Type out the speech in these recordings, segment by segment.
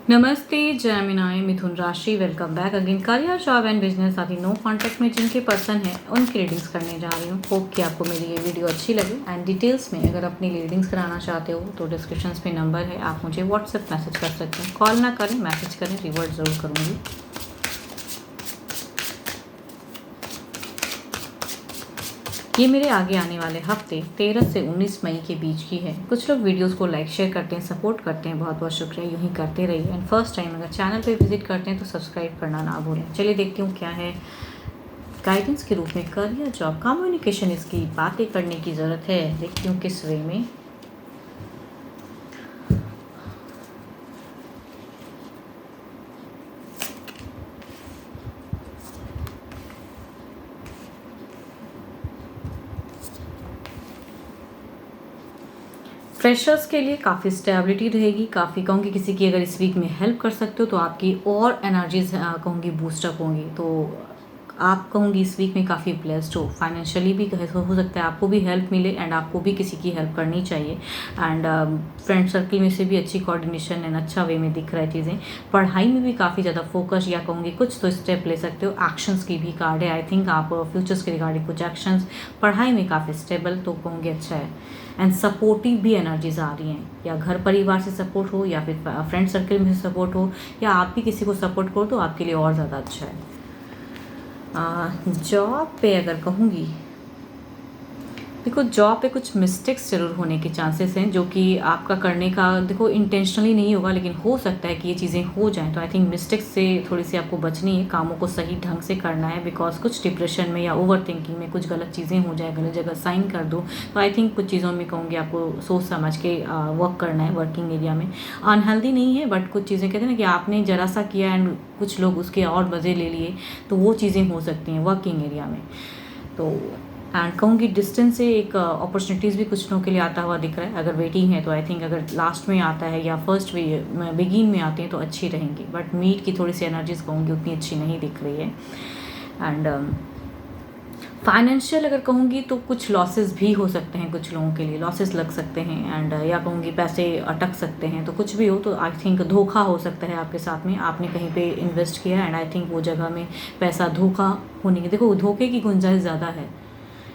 नमस्ते जेमिनाई मिथुन राशि welcome back again career job and business अभी नो कांटेक्ट में जिनके पर्सन है उनकी रीडिंग्स करने जा रही हूँ। होप कि आपको मेरी ये वीडियो अच्छी लगे एंड डिटेल्स में अगर अपनी रीडिंग्स कराना चाहते हो तो डिस्क्रिप्शन में नंबर है, आप मुझे व्हाट्सएप मैसेज कर सकते हैं। कॉल ना करें, मैसेज करें, रिवर्ट ज़रूर करूँगी। ये मेरे आगे आने वाले हफ्ते 13 से 19 मई के बीच की है। कुछ लोग वीडियोस को लाइक शेयर करते हैं, सपोर्ट करते हैं, बहुत बहुत शुक्रिया, यूँ ही करते रहिए। एंड फर्स्ट टाइम अगर चैनल पे विजिट करते हैं तो सब्सक्राइब करना ना भूलें। चलिए देखती हूँ क्या है गाइडेंस के रूप में। करियर जॉब कम्युनिकेशन, इसकी बातें करने की ज़रूरत है। देखती हूँ किस वे में। फ्रेशर्स के लिए काफ़ी स्टेबिलिटी रहेगी, काफ़ी कहूँगी किसी की अगर इस वीक में हेल्प कर सकते हो तो आपकी और एनर्जीज कहूँगी बूस्टअप होंगी। तो आप कहूँगी इस वीक में काफ़ी ब्लेस्ड हो। फाइनेंशियली भी हो सकता है आपको भी हेल्प मिले एंड आपको भी किसी की हेल्प करनी चाहिए। एंड फ्रेंड सर्कल में से भी अच्छी कोऑर्डिनेशन एंड अच्छा वे में दिख रहा है चीज़ें। पढ़ाई में भी काफ़ी ज़्यादा फोकस या कहूँगी कुछ तो स्टेप ले सकते हो। एक्शंस की भी कार्ड है, आई थिंक आप फ्यूचर्स के रिगार्डिंग कुछ एक्शंस, पढ़ाई में काफ़ी स्टेबल तो कहूँगी अच्छा है। एंड सपोर्टिव भी एनर्जीज आ रही हैं, या घर परिवार से सपोर्ट हो या फिर फ्रेंड सर्कल में से सपोर्ट हो या आप भी किसी को सपोर्ट करो तो आपके लिए और ज़्यादा अच्छा है। जॉब पे अगर कहूँगी, देखो जॉब पे कुछ मिस्टेक्स ज़रूर होने के चांसेस हैं जो कि आपका करने का देखो इंटेंशनली नहीं होगा, लेकिन हो सकता है कि ये चीज़ें हो जाएं। तो आई थिंक मिस्टेक्स से थोड़ी सी आपको बचनी है, कामों को सही ढंग से करना है। बिकॉज कुछ डिप्रेशन में या ओवर थिंकिंग में कुछ गलत चीज़ें हो जाए, गलत जगह साइन कर दो, तो आई थिंक कुछ चीज़ों में कहूँगी आपको सोच समझ के वर्क करना है। वर्किंग एरिया में अनहेल्दी नहीं है, बट कुछ चीज़ें कहते हैं ना कि आपने ज़रा सा किया एंड कुछ लोग उसके और मज़े ले लिए, तो वो चीज़ें हो सकती हैं वर्किंग एरिया में। तो एंड कहूँगी डिस्टेंस से एक अपॉर्चुनिटीज़ भी कुछ लोगों के लिए आता हुआ दिख रहा है। अगर वेटिंग है तो आई थिंक अगर लास्ट में आता है या फर्स्ट बिगिन में आते हैं तो अच्छी रहेंगी, बट मीट की थोड़ी सी एनर्जीज कहूँगी उतनी अच्छी नहीं दिख रही है। एंड फाइनेंशियल अगर कहूँगी तो कुछ लॉसेस भी हो सकते हैं, कुछ लोगों के लिए लॉसेस लग सकते हैं एंड या कहूँगी पैसे अटक सकते हैं। तो कुछ भी हो तो आई थिंक धोखा हो सकता है आपके साथ में, आपने कहीं पे इन्वेस्ट किया एंड आई थिंक वो जगह में पैसा धोखा होने की, देखो धोखे की गुंजाइश ज़्यादा है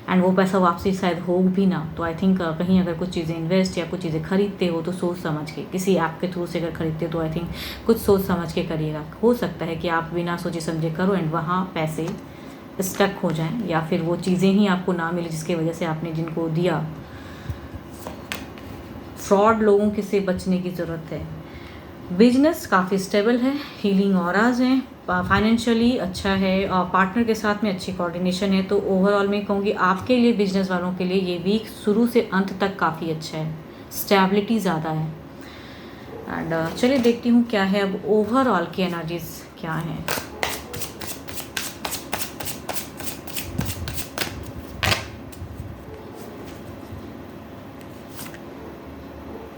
एंड वो पैसा वापसी शायद हो भी ना। तो आई थिंक कहीं अगर कुछ चीज़ें इन्वेस्ट या कुछ चीज़ें खरीदते हो तो सोच समझ के, किसी ऐप के थ्रू से अगर खरीदते हो तो आई थिंक कुछ सोच समझ के करिएगा। हो सकता है कि आप बिना सोचे समझे करो एंड वहाँ पैसे स्टक हो जाएं या फिर वो चीज़ें ही आपको ना मिले जिसकी वजह से आपने जिनको दिया। फ्रॉड लोगों के से बचने की ज़रूरत है। बिजनेस काफ़ी स्टेबल है, हीलिंग ऑराज हैं, फाइनेंशियली अच्छा है और पार्टनर के साथ में अच्छी कोऑर्डिनेशन है। तो ओवरऑल मैं कहूँगी आपके लिए, बिजनेस वालों के लिए ये वीक शुरू से अंत तक काफ़ी अच्छा है, स्टेबिलिटी ज़्यादा है। एंड चलिए देखती हूँ क्या है अब ओवरऑल की एनर्जीज क्या हैं।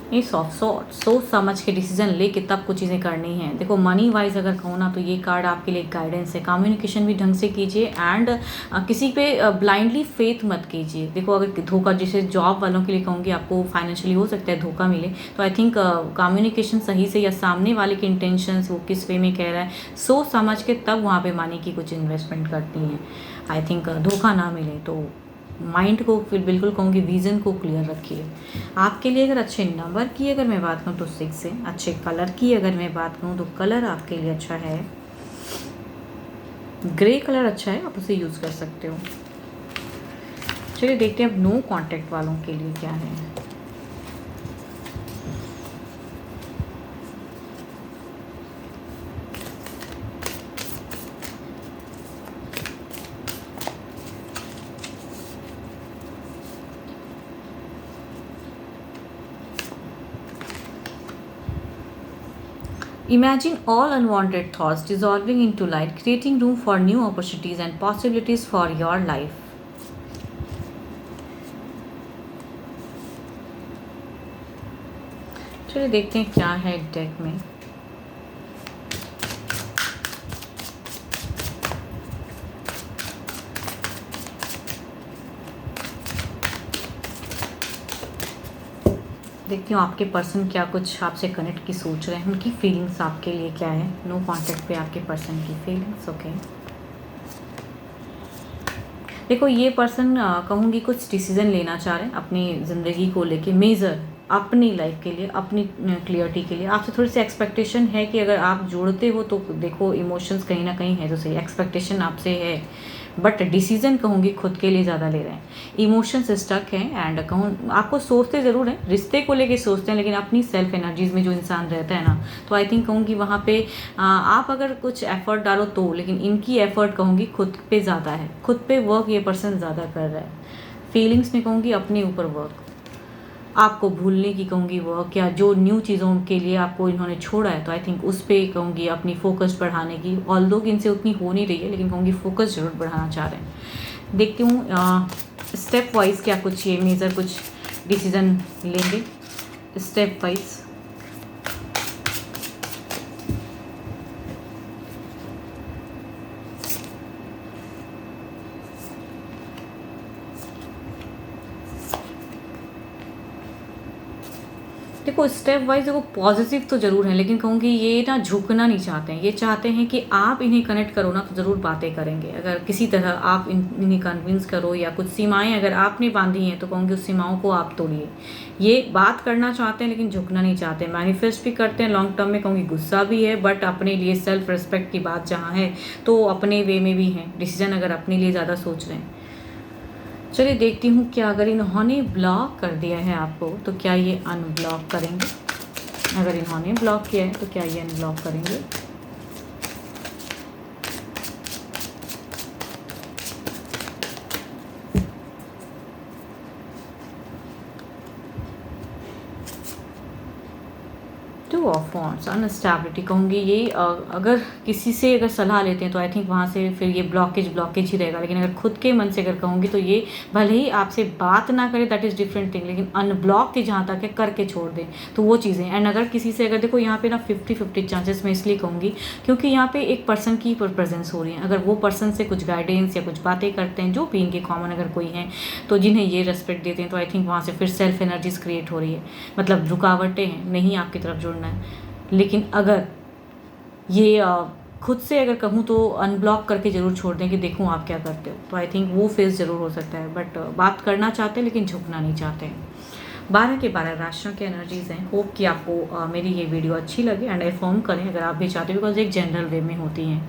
ये सोच समझ के डिसीजन लेके तब कुछ चीज़ें करनी है। देखो मनी वाइज अगर कहूँ ना तो ये कार्ड आपके लिए गाइडेंस है। कम्युनिकेशन भी ढंग से कीजिए एंड किसी पे ब्लाइंडली फेथ मत कीजिए। देखो अगर धोखा, जैसे जॉब वालों के लिए कहूँगी आपको फाइनेंशियली हो सकता है धोखा मिले, तो आई थिंक कम्युनिकेशन सही से या सामने वाले के इंटेंशंस वो किस वे में कह रहा है सोच समझ के तब वहाँ पे मनी की कुछ इन्वेस्टमेंट करती हैं। आई थिंक धोखा ना मिले। तो माइंड को फिर बिल्कुल कहूँगी विज़न को क्लियर रखिए। आपके लिए अगर अच्छे नंबर की अगर मैं बात करूँ तो 6 है। अच्छे कलर की अगर मैं बात करूँ तो कलर आपके लिए अच्छा है, ग्रे कलर अच्छा है, आप उसे यूज़ कर सकते हो। चलिए देखते हैं अब नो कांटेक्ट वालों के लिए क्या है। Imagine all unwanted thoughts dissolving into light, creating room for new opportunities and possibilities for your life. चलिए देखते हैं क्या है डेक में। देखती हूँ आपके पर्सन क्या कुछ आपसे कनेक्ट की सोच रहे हैं, उनकी फीलिंग्स आपके लिए क्या है। नो कॉन्टैक्ट पे आपके पर्सन की फीलिंग्स। ओके, देखो ये पर्सन कहूँगी कुछ डिसीजन लेना चाह रहे हैं अपनी ज़िंदगी को लेके, मेजर अपनी लाइफ के लिए, अपनी क्लियरिटी के लिए। आपसे थोड़ी सी एक्सपेक्टेशन है कि अगर आप जोड़ते हो तो देखो इमोशंस कहीं ना कहीं है तो सही, एक्सपेक्टेशन आपसे है, बट डिसीजन कहूँगी खुद के लिए ज़्यादा ले रहे हैं। इमोशंस स्टक हैं एंड कहूँ आपको सोचते ज़रूर हैं, रिश्ते को लेके सोचते हैं, लेकिन अपनी सेल्फ एनर्जीज में जो इंसान रहता है ना, तो आई थिंक कहूँगी वहाँ पे आप अगर कुछ एफर्ट डालो तो, लेकिन इनकी एफर्ट कहूँगी खुद पे ज़्यादा है, खुद पे वर्क ये पर्सन ज़्यादा कर रहा है। फीलिंग्स में कहूँगी अपने ऊपर वर्क, आपको भूलने की कहूँगी वर्क, या जो न्यू चीज़ों के लिए आपको इन्होंने छोड़ा है तो आई थिंक उस पर कहूँगी अपनी फोकस बढ़ाने की। ऑल्दो इनसे उतनी हो नहीं रही है, लेकिन कहूँगी फोकस जरूर बढ़ाना चाह रहे हैं। देखती हूँ स्टेप वाइज क्या कुछ ये मेजर कुछ डिसीजन लेंगे स्टेप वाइज। देखो स्टेप वाइज देखो पॉजिटिव तो ज़रूर है, लेकिन कहूँगी ये ना झुकना नहीं चाहते हैं। ये चाहते हैं कि आप इन्हें कनेक्ट करो ना तो ज़रूर बातें करेंगे। अगर किसी तरह आप इन्हें कन्विंस करो, या कुछ सीमाएं अगर आपने बांधी हैं तो कहूँगी उस सीमाओं को आप तोड़िए। ये बात करना चाहते हैं लेकिन झुकना नहीं चाहते, मैनिफेस्ट भी करते हैं लॉन्ग टर्म में, कहूँगी गुस्सा भी है, बट अपने लिए सेल्फ रिस्पेक्ट की बात जहाँ है तो अपने वे में भी हैं। डिसीजन अगर अपने लिए ज़्यादा सोच रहे हैं। चलिए देखती हूँ क्या अगर इन्होंने ब्लॉक कर दिया है आपको तो क्या ये अनब्लॉक करेंगे। अगर इन्होंने ब्लॉक किया है तो क्या ये अनब्लॉक करेंगे। टू ऑफ वॉन्ड्स, अनस्टेबिलिटी कहूँगी ये अगर किसी से अगर सलाह लेते हैं तो आई थिंक वहाँ से फिर ये ब्लॉकेज ही रहेगा। लेकिन अगर खुद के मन से अगर कहूँगी तो ये भले ही आपसे बात ना करे, दैट इज़ डिफरेंट थिंग, लेकिन अनब्लॉक के जहाँ तक है करके छोड़ दें तो वो चीज़ें। एंड अगर किसी से अगर देखो यहाँ पे ना 50-50 चांसेस मैं इसलिए कहूँगी क्योंकि यहाँ पे एक पर्सन की प्रेजेंस हो रही है। अगर वो पर्सन से कुछ गाइडेंस या कुछ बातें करते हैं जो भी इनके कॉमन अगर कोई हैं तो जिन्हें ये रेस्पेक्ट देते हैं, तो आई थिंक वहाँ से फिर सेल्फ एनर्जीज क्रिएट हो रही है। मतलब रुकावटें हैं, नहीं आपकी तरफ जुड़ना है। लेकिन अगर ये खुद से अगर कहूँ तो अनब्लॉक करके ज़रूर छोड़ दें कि देखूँ आप क्या करते हो, तो आई थिंक वो फेस ज़रूर हो सकता है। बट बात करना चाहते हैं लेकिन झुकना नहीं चाहते हैं। 12 के 12 राशियों की एनर्जीज हैं। होप कि आपको मेरी ये वीडियो अच्छी लगे एंड इन्फॉर्म करें अगर आप भी चाहते हो, बिकॉज एक जनरल वे में होती हैं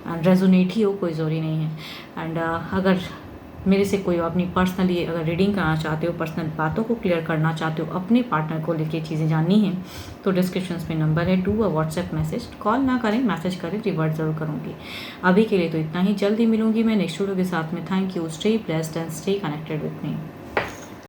एंड रेजोनेट ही हो, कोई ज़रूरी नहीं है। एंड अगर मेरे से कोई अपनी पर्सनली अगर रीडिंग करना चाहते हो, पर्सनल बातों को क्लियर करना चाहते हो, अपने पार्टनर को लेके चीज़ें जाननी हैं तो डिस्क्रिप्शन में नंबर है, do a WhatsApp message, call ना करें मैसेज करें, रिवर्ट ज़रूर करूँगी। अभी के लिए तो इतना ही, जल्दी मिलूंगी मैं नेक्स्ट वीडियो के साथ में। Thank you, stay blessed and stay connected with me.